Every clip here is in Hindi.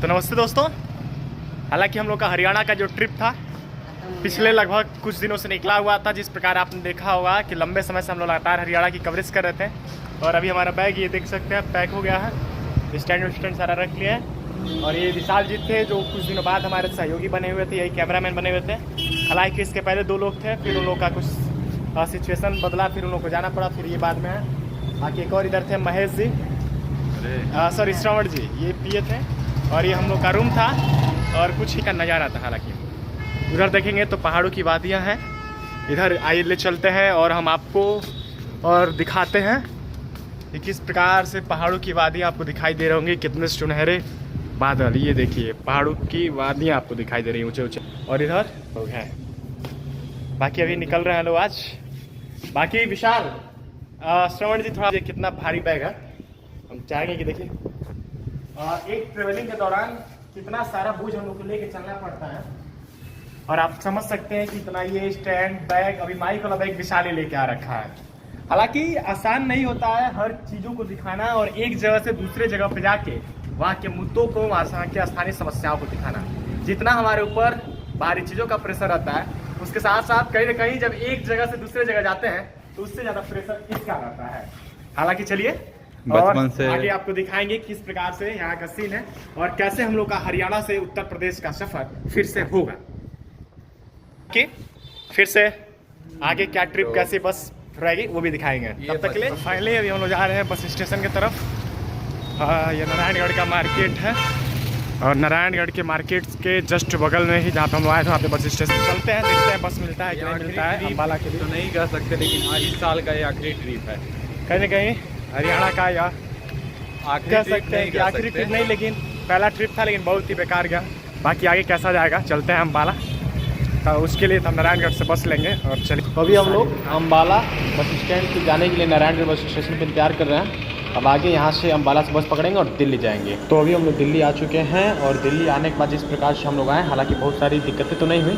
तो नमस्ते दोस्तों। हालांकि हम लोग का हरियाणा का जो ट्रिप था पिछले लगभग कुछ दिनों से निकला हुआ था। जिस प्रकार आपने देखा होगा कि लंबे समय से हम लोग लगातार हरियाणा की कवरेज कर रहे थे। और अभी हमारा बैग ये देख सकते हैं पैक हो गया है, स्टैंड सारा रख लिया है। और ये विशाल जी थे जो कुछ दिनों बाद हमारे सहयोगी बने हुए थे, यही कैमरामैन बने हुए थे। हालांकि इसके पहले 2 लोग थे, फिर उन लोग का कुछ सिचुएशन बदला, फिर उन लोग को जाना पड़ा, फिर ये बाद में है। बाकी एक और इधर थे महेश जी, सॉरी श्रवण जी, ये पिए थे। और ये हम लोग का रूम था और कुछ ही का नज़ारा था। हालांकि उधर देखेंगे तो पहाड़ों की वादियाँ हैं। इधर आइए ले चलते हैं और हम आपको और दिखाते हैं कि किस प्रकार से पहाड़ों की वादियाँ आपको दिखाई दे रही होंगी। कितने सुनहरे बादल, ये देखिए पहाड़ों की वादियाँ आपको दिखाई दे रही हैं ऊँचे ऊँचे। और इधर लोग हैं, बाकी अभी निकल रहे हैं लोग आज। बाकी विशाल श्रवण जी थोड़ा कितना भारी बैग है, हम चाहेंगे कि देखिए एक ट्रेवलिंग के दौरान कितना सारा बोझ हम लोग को लेके चलना पड़ता है। और आप समझ सकते हैं कि इतना ये स्टैंड बैग, अभी माइक वाला बैग विशाल ही लेके आ रखा है। हालांकि आसान नहीं होता है हर चीज़ों को दिखाना और एक जगह से दूसरे जगह पे जाके वहाँ के मुद्दों को, वहाँ के स्थानीय समस्याओं को दिखाना। जितना हमारे ऊपर बाहरी चीज़ों का प्रेशर रहता है, उसके साथ साथ कहीं ना कहीं जब एक जगह से दूसरे जगह जाते हैं तो उससे ज़्यादा प्रेशर इसका रहता है। हालांकि चलिए और से आगे आपको दिखाएंगे किस प्रकार से यहाँ का सीन है और कैसे हम लोग का हरियाणा से उत्तर प्रदेश का सफर फिर से होगा। ओके, फिर से आगे क्या ट्रिप कैसे बस रहेगी वो भी दिखाएंगे। तब तक के लिए फाइनली अभी हम लोग जा रहे हैं बस स्टेशन की तरफ। ये नारायणगढ़ का मार्केट है और नारायणगढ़ के मार्केट के जस्ट बगल में ही जहाँ पे हम आए थे वहाँ पे बस स्टेशन। चलते हैं, देखते हैं बस मिलता है कि नहीं मिलता है। अम्बाला के लिए तो नहीं कह सकते, लेकिन इस साल का ये आखिरी ट्रिप है कहीं ना कहीं हरियाणा का, या कह सकते हैं कि आखिरी ट्रिप नहीं, लेकिन पहला ट्रिप था, लेकिन बहुत ही बेकार गया। बाकी आगे कैसा जाएगा, चलते हैं अम्बाला। तो उसके लिए हम नारायणगढ़ से बस लेंगे और चलिए। अभी हम लोग अम्बाला बस स्टैंड से जाने के लिए नारायणगढ़ बस स्टेशन पर इंतजार कर रहे हैं। अब आगे यहाँ से अम्बाला से बस पकड़ेंगे और दिल्ली जाएंगे। तो अभी हम लोग दिल्ली आ चुके हैं और दिल्ली आने के बाद जिस प्रकार से हम लोग आए, हालांकि बहुत सारी दिक्कतें तो नहीं हुई।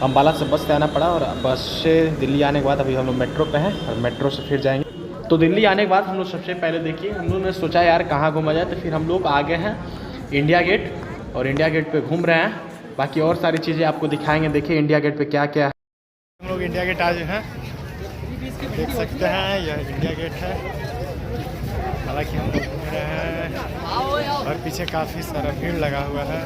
अम्बाला से बस से आना पड़ा और बस से दिल्ली आने के बाद अभी हम लोग मेट्रो पे हैं और मेट्रो से फिर जाएंगे। तो दिल्ली आने के बाद हम लोग सबसे पहले देखिए, हम लोगों ने सोचा यार कहाँ घूमा जाए, तो फिर हम लोग आगे हैं इंडिया गेट और इंडिया गेट पे घूम रहे हैं। बाकी और सारी चीज़ें आपको दिखाएंगे। देखिए इंडिया गेट पे क्या क्या है। हम लोग इंडिया गेट आज हैं, देख सकते हैं यह इंडिया गेट है। हालांकि हम लोग घूम रहे हैं और पीछे काफ़ी सारा भीड़ लगा हुआ है।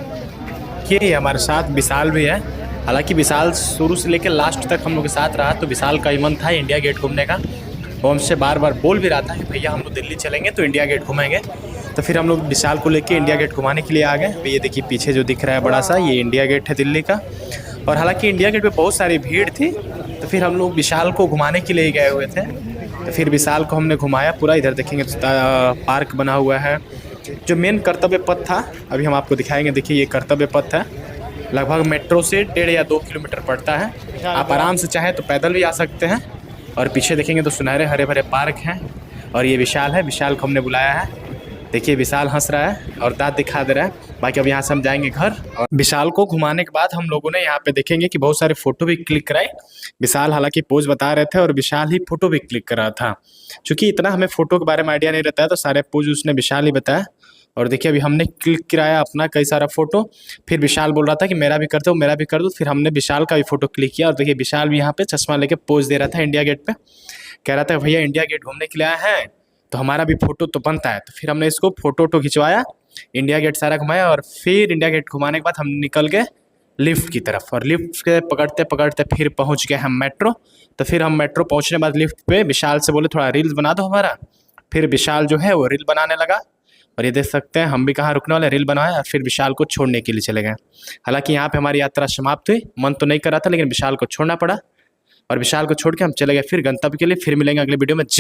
ये हमारे साथ विशाल भी है। हालांकि विशाल शुरू से लेकर लास्ट तक हम लोग के साथ रहा, तो विशाल का ही मन था इंडिया गेट घूमने का। वो हमसे बार बार बोल भी रहा था कि भैया हम लोग दिल्ली चलेंगे तो इंडिया गेट घूमेंगे। तो फिर हम लोग विशाल को लेके इंडिया गेट घुमाने के लिए आ गए। ये देखिए पीछे जो दिख रहा है बड़ा सा, ये इंडिया गेट है दिल्ली का। और हालांकि इंडिया गेट पे बहुत सारी भीड़ थी, तो फिर हम लोग विशाल को घुमाने के लिए गए हुए थे। तो फिर विशाल को हमने घुमाया पूरा। इधर देखेंगे तो पार्क बना हुआ है। जो मेन कर्तव्य पथ था अभी हम आपको दिखाएंगे। देखिए ये कर्तव्य पथ है, लगभग मेट्रो से 1.5 या 2 किलोमीटर पड़ता है। आप आराम से चाहे तो पैदल भी आ सकते हैं। और पीछे देखेंगे तो सुनहरे हरे भरे पार्क हैं। और ये विशाल है, विशाल को हमने बुलाया है। देखिए विशाल हंस रहा है और दांत दिखा दे रहा है। बाकी अब यहाँ से हम जाएंगे घर। और विशाल को घुमाने के बाद हम लोगों ने यहाँ पे देखेंगे कि बहुत सारे फोटो भी क्लिक कराए। विशाल हालांकि पोज बता रहे थे और विशाल ही फोटो भी क्लिक कर रहा था। क्योंकि इतना हमें फोटो के बारे में आइडिया नहीं रहता है, तो सारे पोज उसने विशाल ही बताया। और देखिए अभी हमने क्लिक कराया अपना कई सारा फोटो। फिर विशाल बोल रहा था कि मेरा भी कर दो, मेरा भी कर दो। फिर हमने विशाल का भी फोटो क्लिक किया। और देखिए विशाल भी यहाँ पे चश्मा लेके पोज दे रहा था इंडिया गेट पे। कह रहा था भैया इंडिया गेट घूमने के लिए आए हैं तो हमारा भी फोटो तो बनता है। तो फिर हमने इसको फोटो खिंचवाया, इंडिया गेट सारा घुमाया। और फिर इंडिया गेट घुमाने के बाद हम निकल गए लिफ्ट की तरफ। और लिफ्ट के पकड़ते पकड़ते फिर पहुँच गए हम मेट्रो। तो फिर हम मेट्रो पहुँचने के बाद लिफ्ट पे विशाल से बोले थोड़ा रील्स बना दो हमारा। फिर विशाल जो है वो रील बनाने लगा। और ये देख सकते हैं हम भी कहाँ रुकने वाले, रील बनवाए और फिर विशाल को छोड़ने के लिए चले गए। हालांकि यहाँ पे हमारी यात्रा समाप्त हुई। मन तो नहीं कर रहा था, लेकिन विशाल को छोड़ना पड़ा। और विशाल को छोड़ के हम चले गए फिर गंतव्य के लिए। फिर मिलेंगे अगले वीडियो में। जय